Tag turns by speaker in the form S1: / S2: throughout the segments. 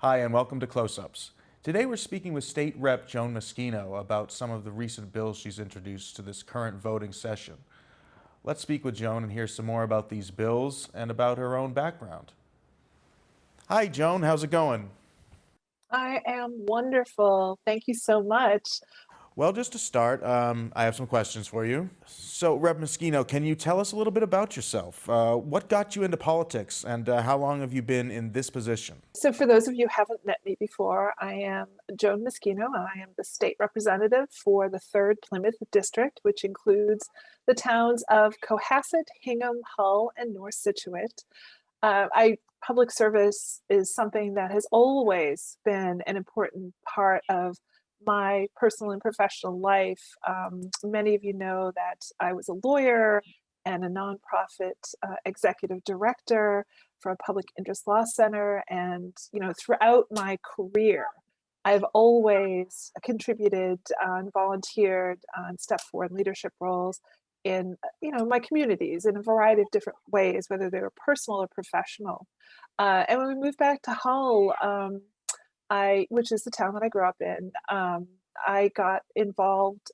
S1: Hi, and welcome to Close-Ups. Today we're speaking with State Rep Joan Meschino about some of the recent bills she's introduced to this current voting session. Let's speak with Joan and hear some more about these bills and about her own background. Hi, Joan, how's it going?
S2: I am wonderful. Thank you so much.
S1: Well, just to start, I have some questions for you. So, Rep Meschino, can you tell us a little bit about yourself? What got you into politics, and how long have you been in this position?
S2: So, for those of you who haven't met me before, I am Joan Meschino. I am the state representative for the 3rd Plymouth District, which includes the towns of Cohasset, Hingham, Hull, and North Scituate. Public service is something that has always been an important part of my personal and professional life. Many of you know that I was a lawyer and a nonprofit executive director for a public interest law center. And, throughout my career, I've always contributed and volunteered and stepped forward leadership roles in, my communities in a variety of different ways, whether they were personal or professional. And when we moved back to Hull, which is the town that I grew up in, I got involved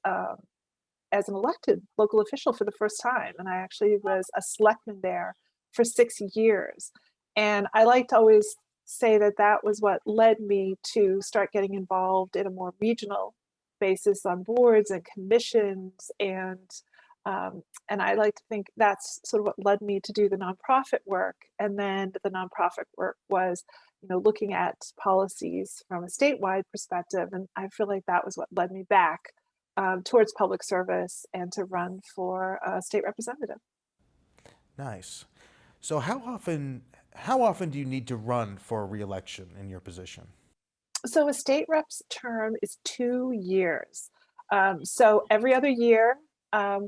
S2: as an elected local official for the first time, and I actually was a selectman there for 6 years. And I like to always say that that was what led me to start getting involved in a more regional basis on boards and commissions, and I like to think that's sort of what led me to do the nonprofit work. And then the nonprofit work was, looking at policies from a statewide perspective. And I feel like that was what led me back towards public service and to run for a state representative.
S1: Nice. So, how often do you need to run for re-election in your position?
S2: So a state rep's term is 2 years. So every other year,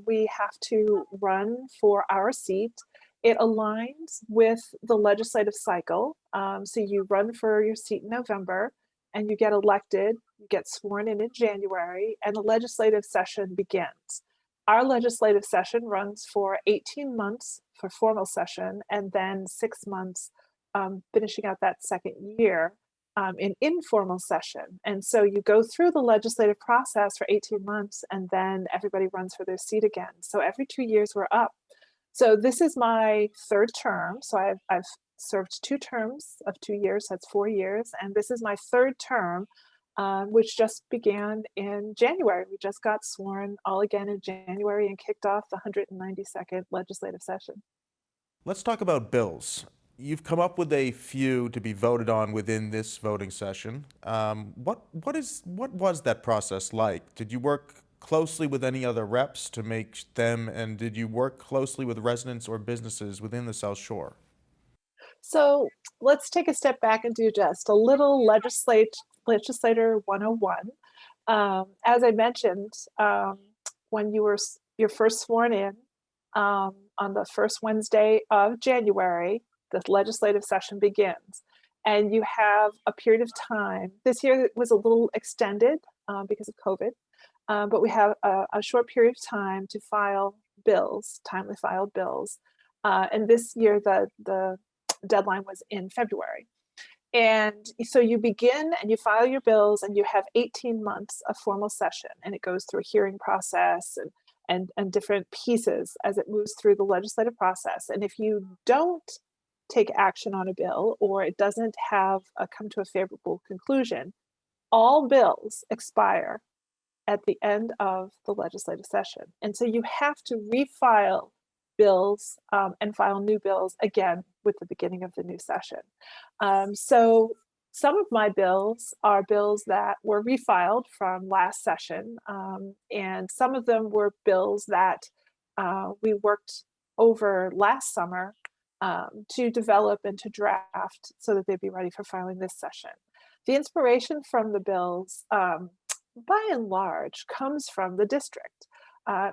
S2: we have to run for our seat. It aligns with the legislative cycle. So you run for your seat in November and you get elected, you get sworn in January, and the legislative session begins. Our legislative session runs for 18 months for formal session and then 6 months finishing out that second year in informal session. And so you go through the legislative process for 18 months and then everybody runs for their seat again. So every 2 years we're up. So this is my third term. So I've served 2 terms of 2 years, that's 4 years. And this is my third term, which just began in January. We just got sworn all again in January and kicked off the 192nd legislative session.
S1: Let's talk about bills. You've come up with a few to be voted on within this voting session. What was that process like? Did you work closely with any other reps to make them, and did you work closely with residents or businesses within the South Shore?
S2: So let's take a step back and do just a little legislator 101. As I mentioned, when you're first sworn in on the first Wednesday of January, the legislative session begins. And you have a period of time. This year it was a little extended because of COVID, but we have a short period of time to file bills, timely filed bills. And this year the deadline was in February. And so you begin and you file your bills and you have 18 months of formal session, and it goes through a hearing process and different pieces as it moves through the legislative process. And if you don't take action on a bill or it doesn't have come to a favorable conclusion, all bills expire at the end of the legislative session. And so you have to refile bills and file new bills again with the beginning of the new session. So some of my bills are bills that were refiled from last session, and some of them were bills that we worked over last summer to develop and to draft so that they'd be ready for filing this session. The inspiration from the bills, by and large, comes from the district. Uh,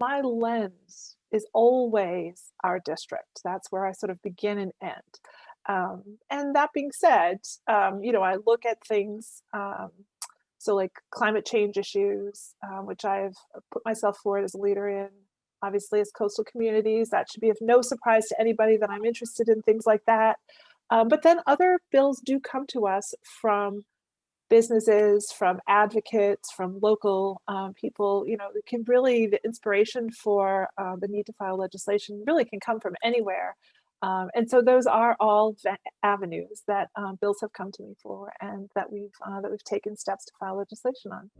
S2: my lens is always our district. That's where I sort of begin and end. And that being said, I look at things, so like climate change issues, which I've put myself forward as a leader in. Obviously, as coastal communities, that should be of no surprise to anybody that I'm interested in things like that. But then other bills do come to us from businesses, from advocates, from local people. It can really, the inspiration for the need to file legislation really can come from anywhere. And so those are all avenues that bills have come to me for, and that we've taken steps to file legislation on.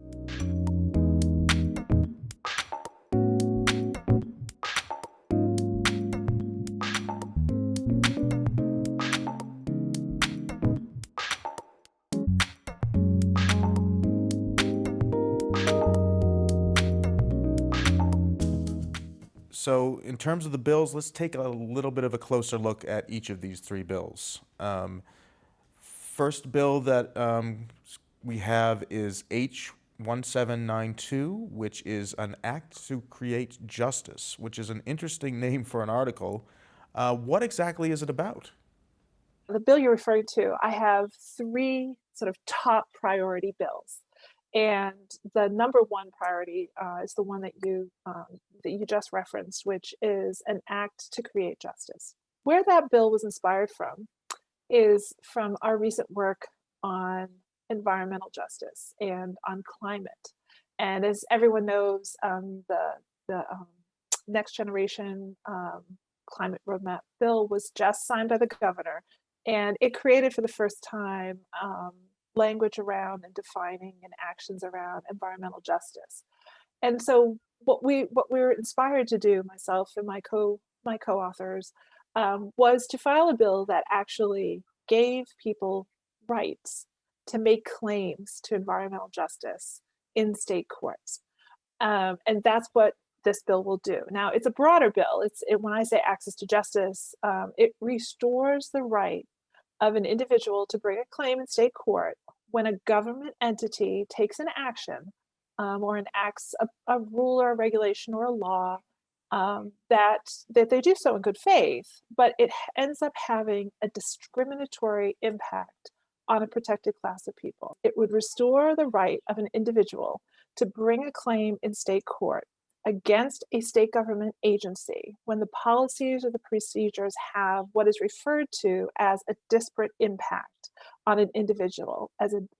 S1: So, in terms of the bills, let's take a little bit of a closer look at each of these three bills. First bill that we have is H 1792, which is an act to create justice, which is an interesting name for an article. What exactly is it about?
S2: The bill you're referring to, I have three sort of top priority bills. And the number one priority is the one that you just referenced, which is an act to create justice. Where that bill was inspired from is from our recent work on environmental justice and on climate. And as everyone knows, the next generation climate roadmap bill was just signed by the governor, and it created for the first time language around and defining and actions around environmental justice. And so what we were inspired to do, myself and my co-authors, was to file a bill that actually gave people rights to make claims to environmental justice in state courts. And that's what this bill will do. Now, it's a broader bill. When I say access to justice, it restores the right of an individual to bring a claim in state court when a government entity takes an action or enacts a rule or a regulation or a law that they do so in good faith, but it ends up having a discriminatory impact on a protected class of people. It would restore the right of an individual to bring a claim in state court against a state government agency when the policies or the procedures have what is referred to as a disparate impact on an individual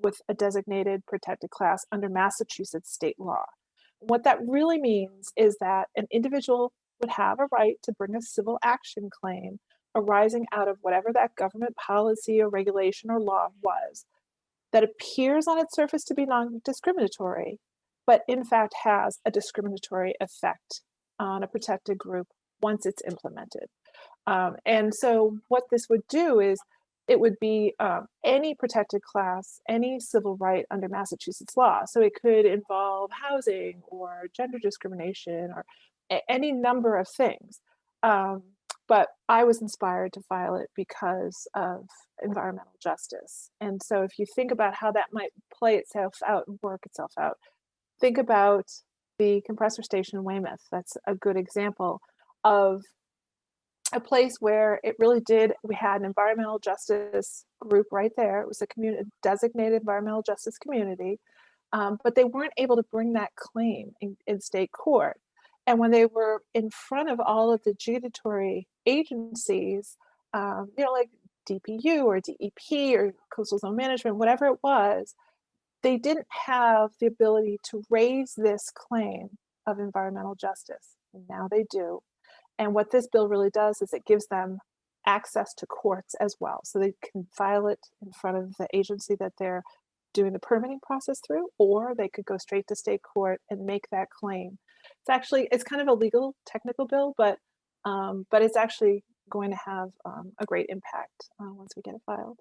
S2: with a designated protected class under Massachusetts state law. What that really means is that an individual would have a right to bring a civil action claim arising out of whatever that government policy or regulation or law was that appears on its surface to be non-discriminatory, but in fact has a discriminatory effect on a protected group once it's implemented. And so what this would do is it would be any protected class, any civil right under Massachusetts law. So it could involve housing or gender discrimination or any number of things. But I was inspired to file it because of environmental justice. And so if you think about how that might play itself out and work itself out, think about the compressor station in Weymouth. That's a good example of a place where it really did. We had an environmental justice group right there. It was a designated environmental justice community, but they weren't able to bring that claim in state court. And when they were in front of all of the adjudicatory agencies, like DPU or DEP or Coastal Zone Management, whatever it was, they didn't have the ability to raise this claim of environmental justice. And now they do. And what this bill really does is it gives them access to courts as well. So they can file it in front of the agency that they're doing the permitting process through, or they could go straight to state court and make that claim. It's kind of a legal technical bill, but it's actually going to have a great impact once we get it filed.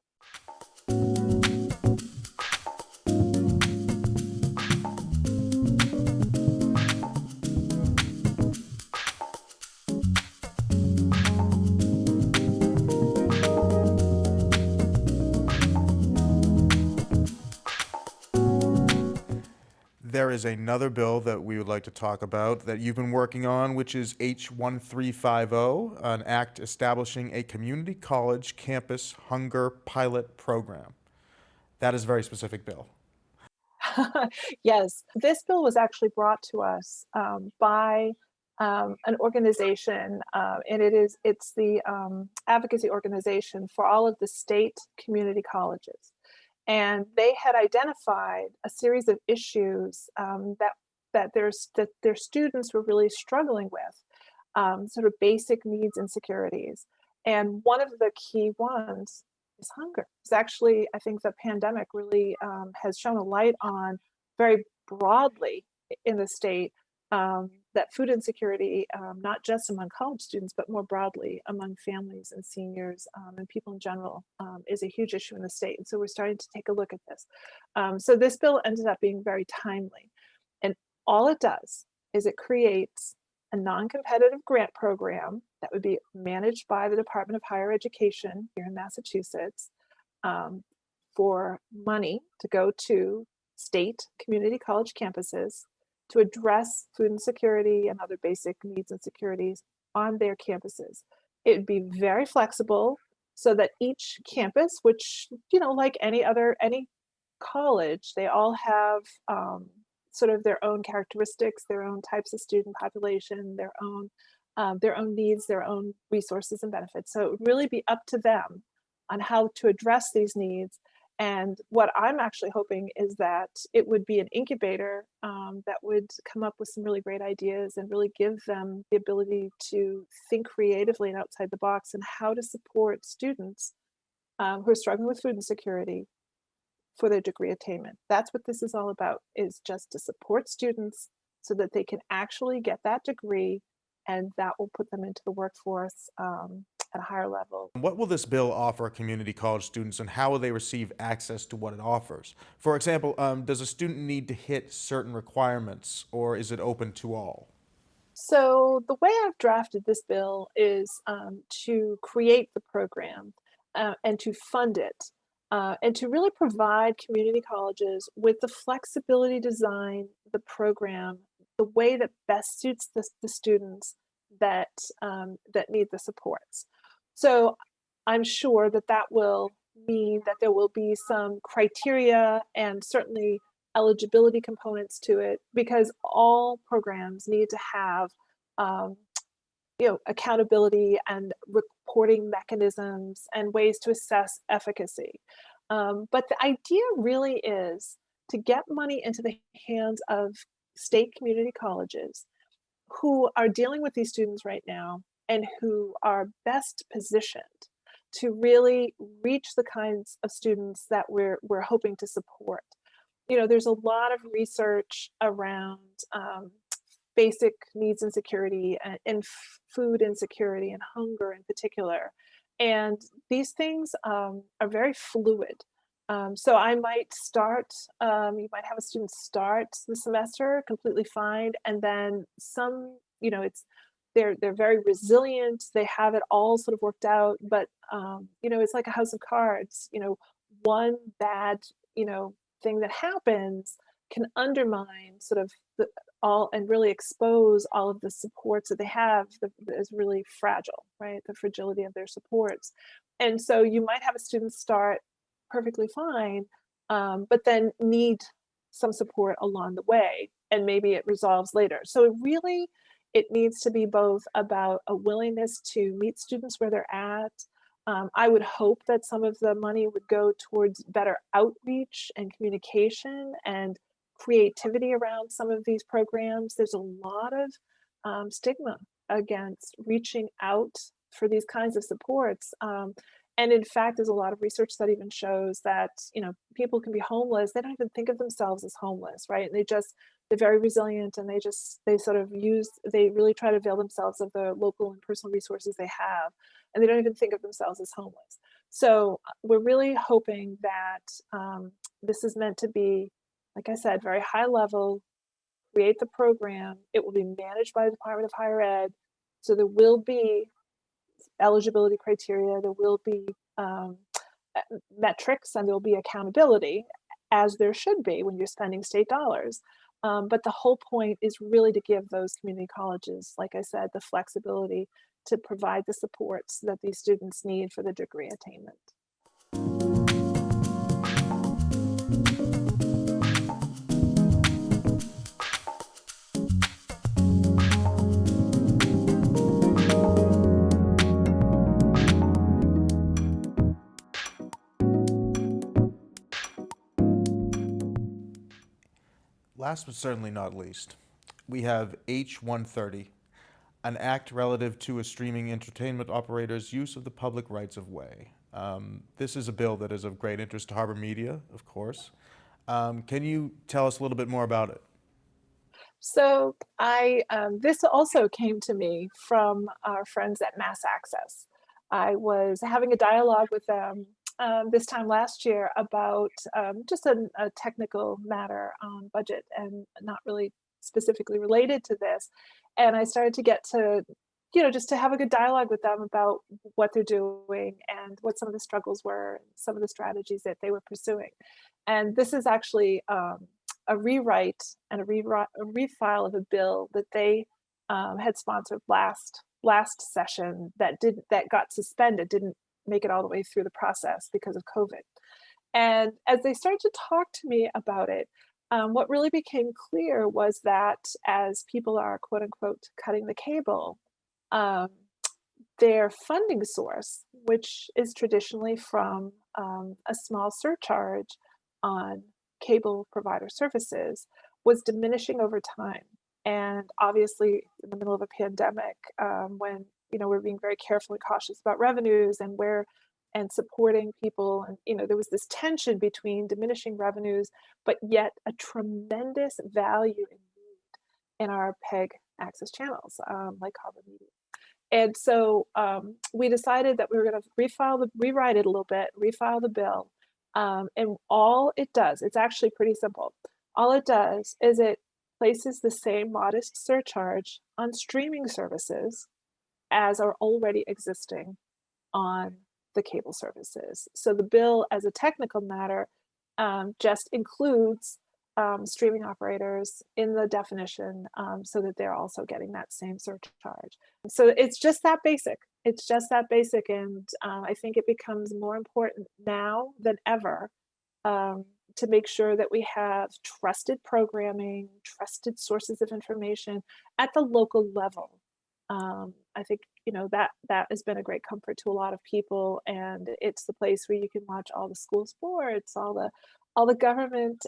S1: There is another bill that we would like to talk about that you've been working on, which is H 1350, an act establishing a community college campus hunger pilot program. That is a very specific bill.
S2: Yes, this bill was actually brought to us by an organization, and it's the advocacy organization for all of the state community colleges. And they had identified a series of issues that their students were really struggling with, sort of basic needs and securities. And one of the key ones is hunger. It's actually, I think the pandemic really has shown a light on very broadly in the state, that food insecurity, not just among college students, but more broadly among families and seniors, and people in general, is a huge issue in the state. And so we're starting to take a look at this. So this bill ended up being very timely. And all it does is it creates a non-competitive grant program that would be managed by the Department of Higher Education here in Massachusetts, for money to go to state community college campuses to address food insecurity and other basic needs and securities on their campuses. It would be very flexible so that each campus, which, like any college, they all have sort of their own characteristics, their own types of student population, their own needs, their own resources and benefits. So it would really be up to them on how to address these needs. And what I'm actually hoping is that it would be an incubator that would come up with some really great ideas and really give them the ability to think creatively and outside the box and how to support students who are struggling with food insecurity for their degree attainment. That's what this is all about, is just to support students so that they can actually get that degree, and that will put them into the workforce at a higher level.
S1: What will this bill offer community college students, and how will they receive access to what it offers? For example, does a student need to hit certain requirements, or is it open to all?
S2: So the way I've drafted this bill is to create the program and to fund it, and to really provide community colleges with the flexibility to design the program the way that best suits the students that need the supports. So I'm sure that will mean that there will be some criteria and certainly eligibility components to it, because all programs need to have um, accountability and reporting mechanisms and ways to assess efficacy. But the idea really is to get money into the hands of state community colleges who are dealing with these students right now and who are best positioned to really reach the kinds of students that we're hoping to support. There's a lot of research around basic needs and security and food insecurity and hunger in particular. And these things are very fluid. So I might start, you might have a student start the semester completely fine, and then some, they're very resilient. They have it all sort of worked out, but it's like a house of cards. One bad, thing that happens can undermine sort of all and really expose all of the supports that they have that is really fragile, right? The fragility of their supports. And so you might have a student start perfectly fine, but then need some support along the way, and maybe it resolves later. So it needs to be both about a willingness to meet students where they're at. I would hope that some of the money would go towards better outreach and communication and creativity around some of these programs. There's a lot of stigma against reaching out for these kinds of supports. And in fact, there's a lot of research that even shows that, people can be homeless. They don't even think of themselves as homeless, right? They're very resilient, and they really try to avail themselves of the local and personal resources they have. And they don't even think of themselves as homeless. So we're really hoping that this is meant to be, like I said, very high level, create the program. It will be managed by the Department of Higher Ed. So there will be eligibility criteria, there will be metrics, and there will be accountability, as there should be when you're spending state dollars. But the whole point is really to give those community colleges, like I said, the flexibility to provide the supports that these students need for the degree attainment.
S1: Last but certainly not least, we have H130, an act relative to a streaming entertainment operator's use of the public rights of way. This is a bill that is of great interest to Harbor Media, of course. Can you tell us a little bit more about it?
S2: So this also came to me from our friends at Mass Access. I was having a dialogue with them this time last year about just a technical matter on budget and not really specifically related to this. And I started to get to, just to have a good dialogue with them about what they're doing and what some of the struggles were, and some of the strategies that they were pursuing. And this is actually a rewrite and a refile of a bill that they had sponsored last session that got suspended, didn't make it all the way through the process because of COVID. And as they started to talk to me about it, what really became clear was that as people are quote unquote cutting the cable, um, their funding source, which is traditionally from a small surcharge on cable provider services, was diminishing over time. And obviously, in the middle of a pandemic, when we're being very careful and cautious about revenues and where and supporting people, and there was this tension between diminishing revenues, but yet a tremendous value and need in our PEG access channels, like Harbor Media. And so we decided that we were going to rewrite it a little bit, refile the bill. And all it does, it's actually pretty simple. All it does is it places the same modest surcharge on streaming services as are already existing on the cable services. So the bill, as a technical matter, just includes streaming operators in the definition, so that they're also getting that same surcharge. So it's just that basic. It's just that basic. And I think it becomes more important now than ever, to make sure that we have trusted programming, trusted sources of information at the local level. I think that has been a great comfort to a lot of people, and it's the place where you can watch all the school sports, all the government,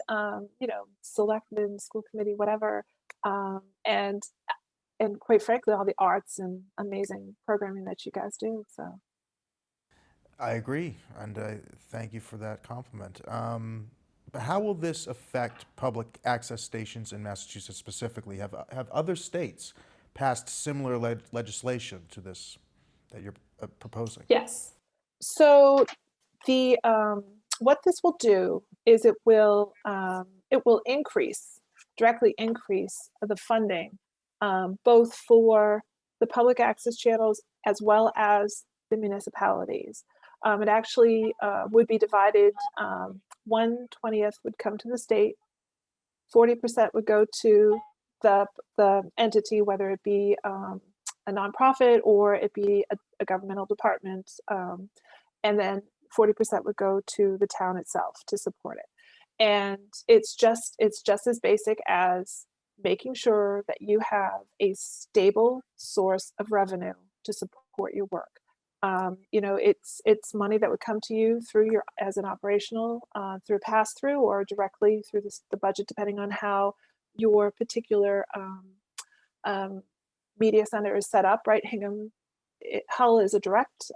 S2: selectmen, school committee, whatever, and quite frankly, all the arts and amazing programming that you guys do. So
S1: I agree, and I thank you for that compliment. But how will this affect public access stations in Massachusetts specifically? Have other states passed similar legislation to this that you're proposing?
S2: yes, so the what this will do is it will directly increase the funding, both for the public access channels as well as the municipalities. It actually would be divided. 1/20th would come to the state, 40% would go to the entity, whether it be a nonprofit or it be a governmental department, and then 40% would go to the town itself to support it. And it's just as basic as making sure that you have a stable source of revenue to support your work. It's money that would come to you through your as an operational, through pass through, or directly through the budget, depending on how your particular um, media center is set up. Right, Hull is a direct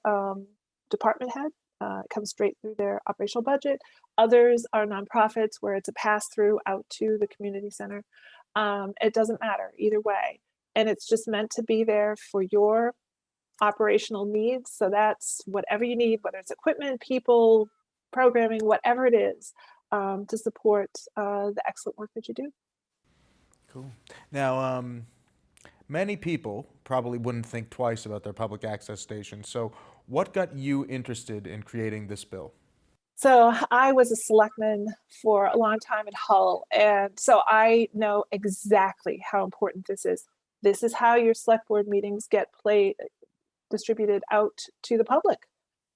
S2: department head. It comes straight through their operational budget. Others are nonprofits where it's a pass through out to the community center. It doesn't matter either way. And it's just meant to be there for your operational needs. So that's whatever you need, whether it's equipment, people, programming, whatever it is, to support the excellent work that you do.
S1: Cool. Now, many people probably wouldn't think twice about their public access station. So, what got you interested in creating this bill?
S2: So I was a selectman for a long time in Hull, and so I know exactly how important this is. This is how your select board meetings get distributed out to the public,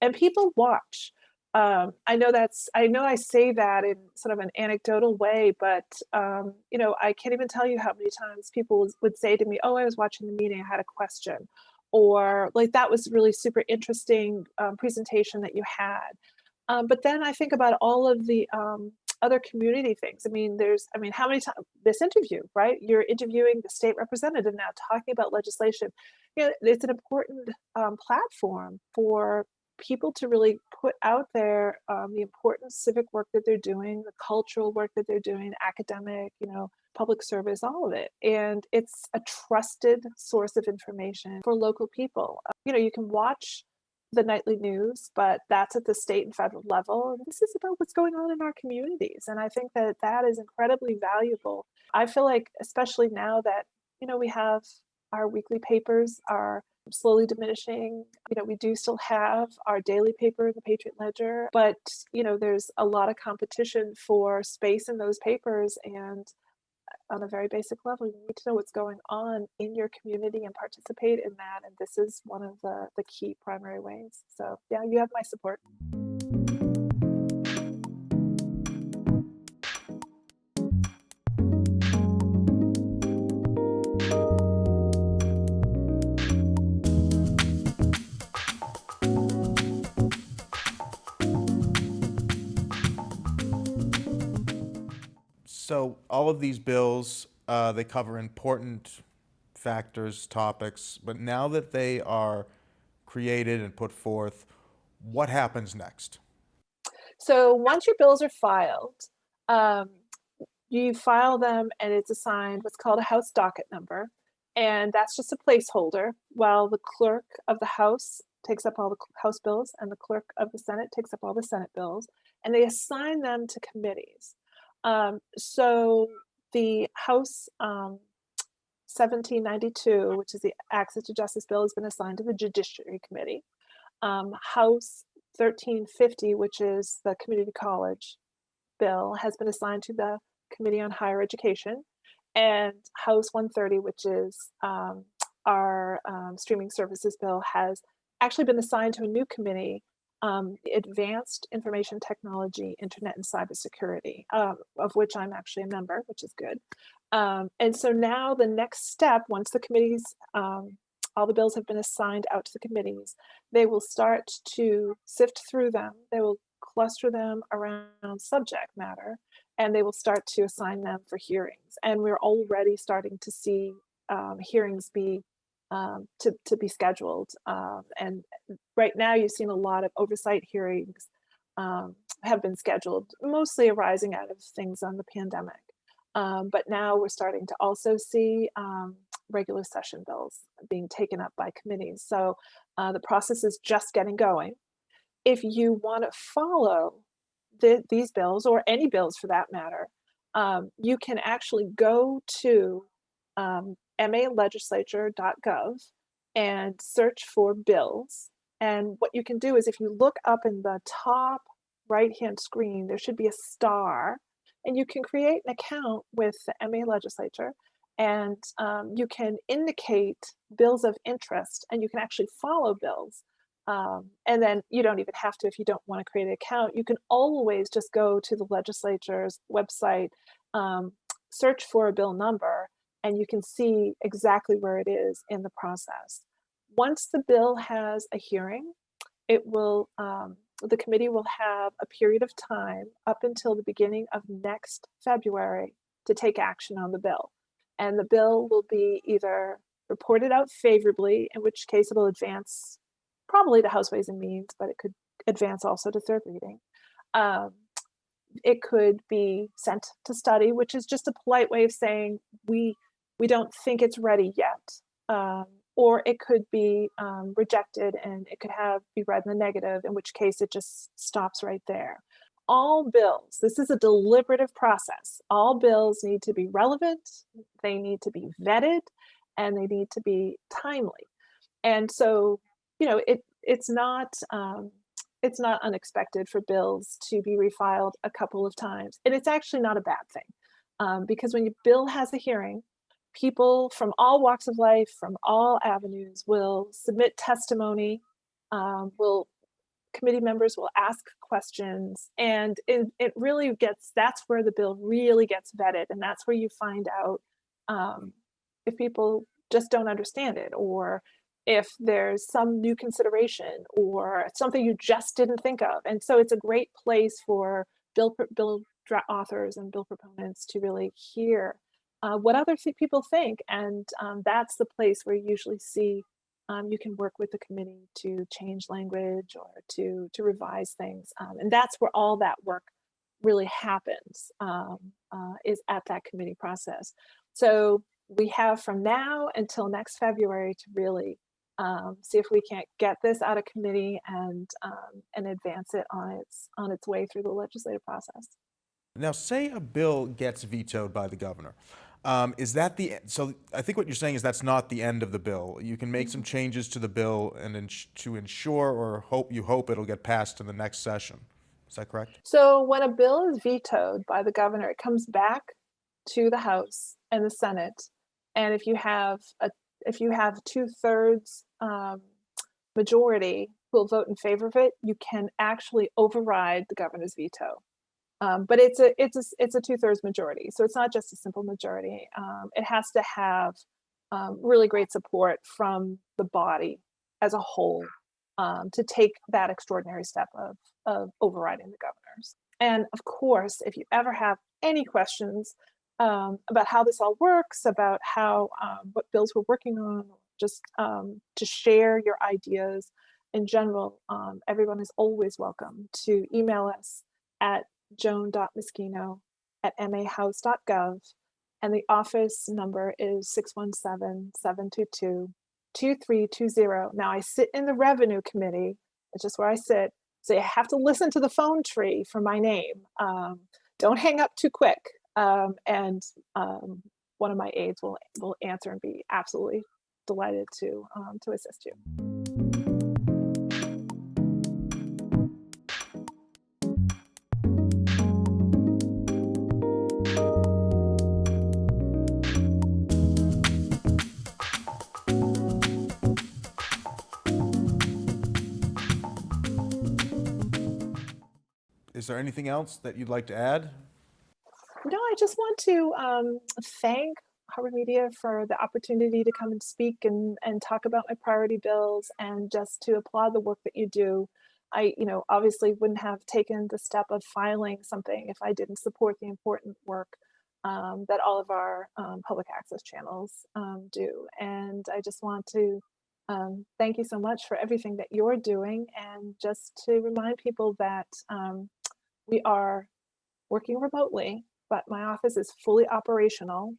S2: and people watch. I know I say that in sort of an anecdotal way, but I can't even tell you how many times people would say to me, "Oh, I was watching the meeting, I had a question," or like, "That was really super interesting presentation that you had." But then I think about all of the other community things. How many times this interview, right? You're interviewing the state representative now, talking about legislation. It's an important platform for people to really put out there the important civic work that they're doing, the cultural work that they're doing, academic, public service, all of it. And it's a trusted source of information for local people. You can watch the nightly news, but that's at the state and federal level. And this is about what's going on in our communities. And I think that that is incredibly valuable. I feel like, especially now that, we have our weekly papers are slowly diminishing. We do still have our daily paper, the Patriot Ledger, but, there's a lot of competition for space in those papers. And on a very basic level, you need to know what's going on in your community and participate in that. And this is one of the key primary ways. So yeah, you have my support.
S1: So all of these bills, they cover important factors, topics, but now that they are created and put forth, what happens next?
S2: So once your bills are filed, um, you file them and it's assigned what's called a House docket number. And that's just a placeholder while the clerk of the House takes up all the House bills and the clerk of the Senate takes up all the Senate bills. And they assign them to committees. So the House 1792, which is the Access to Justice bill, has been assigned to the Judiciary Committee. House 1350, which is the Community College bill, has been assigned to the Committee on Higher Education. And House 130, which is our streaming services bill, has actually been assigned to a new committee, Advanced Information Technology, Internet and Cybersecurity, of which I'm actually a member, which is good. And so now the next step, once the committees, all the bills have been assigned out to the committees, they will start to sift through them. They will cluster them around subject matter, and they will start to assign them for hearings. And we're already starting to see hearings be to be scheduled. And right now, you've seen a lot of oversight hearings have been scheduled, mostly arising out of things on the pandemic. But now we're starting to also see regular session bills being taken up by committees. So the process is just getting going. If you want to follow these bills, or any bills for that matter, you can actually go to malegislature.gov and search for bills. And what you can do is, if you look up in the top right-hand screen, there should be a star, and you can create an account with the MA Legislature, and you can indicate bills of interest, and you can actually follow bills. And then you don't even have to, if you don't want to create an account, you can always just go to the legislature's website, search for a bill number, and you can see exactly where it is in the process. Once the bill has a hearing, it will, the committee will have a period of time up until the beginning of next February to take action on the bill. And the bill will be either reported out favorably, in which case it will advance probably to House Ways and Means, but it could advance also to third reading. It could be sent to study, which is just a polite way of saying we don't think it's ready yet. Or it could be rejected, and it could be read in the negative, in which case it just stops right there. All bills, this is a deliberative process. All bills need to be relevant, they need to be vetted, and they need to be timely. And so, it's not unexpected for bills to be refiled a couple of times, and it's actually not a bad thing, because when your bill has a hearing, people from all walks of life, from all avenues, will submit testimony. Committee members will ask questions, and it really that's where the bill really gets vetted, and that's where you find out if people just don't understand it, or if there's some new consideration or something you just didn't think of. And so it's a great place for bill authors and bill proponents to really hear what other people think. And that's the place where you usually see you can work with the committee to change language or to revise things. And that's where all that work really happens, is at that committee process. So we have from now until next February to really see if we can't get this out of committee and advance it on its way through the legislative process.
S1: Now, say a bill gets vetoed by the governor. Is that so I think what you're saying is that's not the end of the bill. You can make some changes to the bill and to ensure or hope it'll get passed in the next session. Is that correct?
S2: So when a bill is vetoed by the governor, it comes back to the House and the Senate. And if you have 2/3 majority who will vote in favor of it, you can actually override the governor's veto. But it's a 2/3 majority, so it's not just a simple majority. It has to have really great support from the body as a whole to take that extraordinary step of overriding the governors. And of course, if you ever have any questions about how this all works, about how what bills we're working on, just to share your ideas in general, everyone is always welcome to email us at joan.meschino@mahouse.gov, and the office number is 617-722-2320. Now, I sit in the Revenue Committee, it's just where I sit, so you have to listen to the phone tree for my name. Don't hang up too quick, and one of my aides will answer and be absolutely delighted to assist you.
S1: Is there anything else that you'd like to add?
S2: No, I just want to thank Harbor Media for the opportunity to come and speak and talk about my priority bills, and just to applaud the work that you do. I, obviously wouldn't have taken the step of filing something if I didn't support the important work that all of our public access channels do. And I just want to thank you so much for everything that you're doing, and just to remind people that we are working remotely, but my office is fully operational,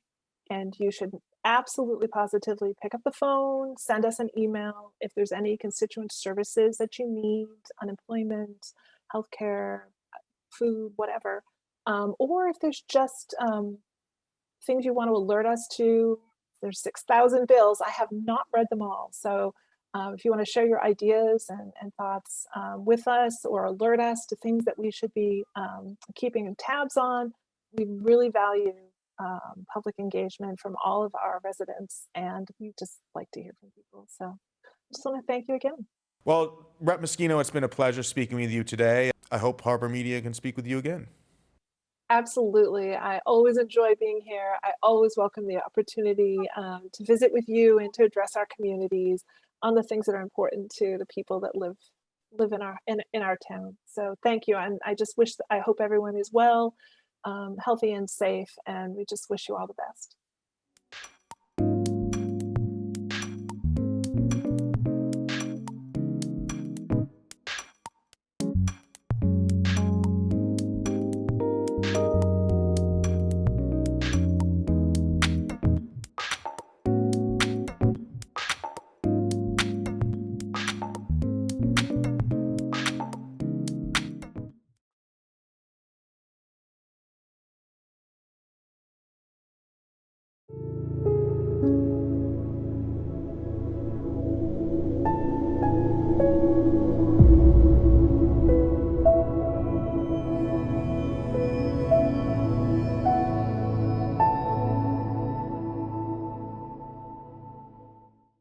S2: and you should absolutely positively pick up the phone, send us an email if there's any constituent services that you need, unemployment, healthcare, food, whatever. Or if there's just things you want to alert us to. There's 6,000 bills. I have not read them all. So if you want to share your ideas and thoughts with us, or alert us to things that we should be keeping tabs on, we really value public engagement from all of our residents, and we just like to hear from people. So I just want to thank you again.
S1: Well, Rep Meschino, it's been a pleasure speaking with you today. I hope Harbor Media can speak with you again.
S2: Absolutely. I always enjoy being here. I always welcome the opportunity to visit with you and to address our communities on the things that are important to the people that live in our town. So thank you. And I hope everyone is well, healthy and safe, and we just wish you all the best.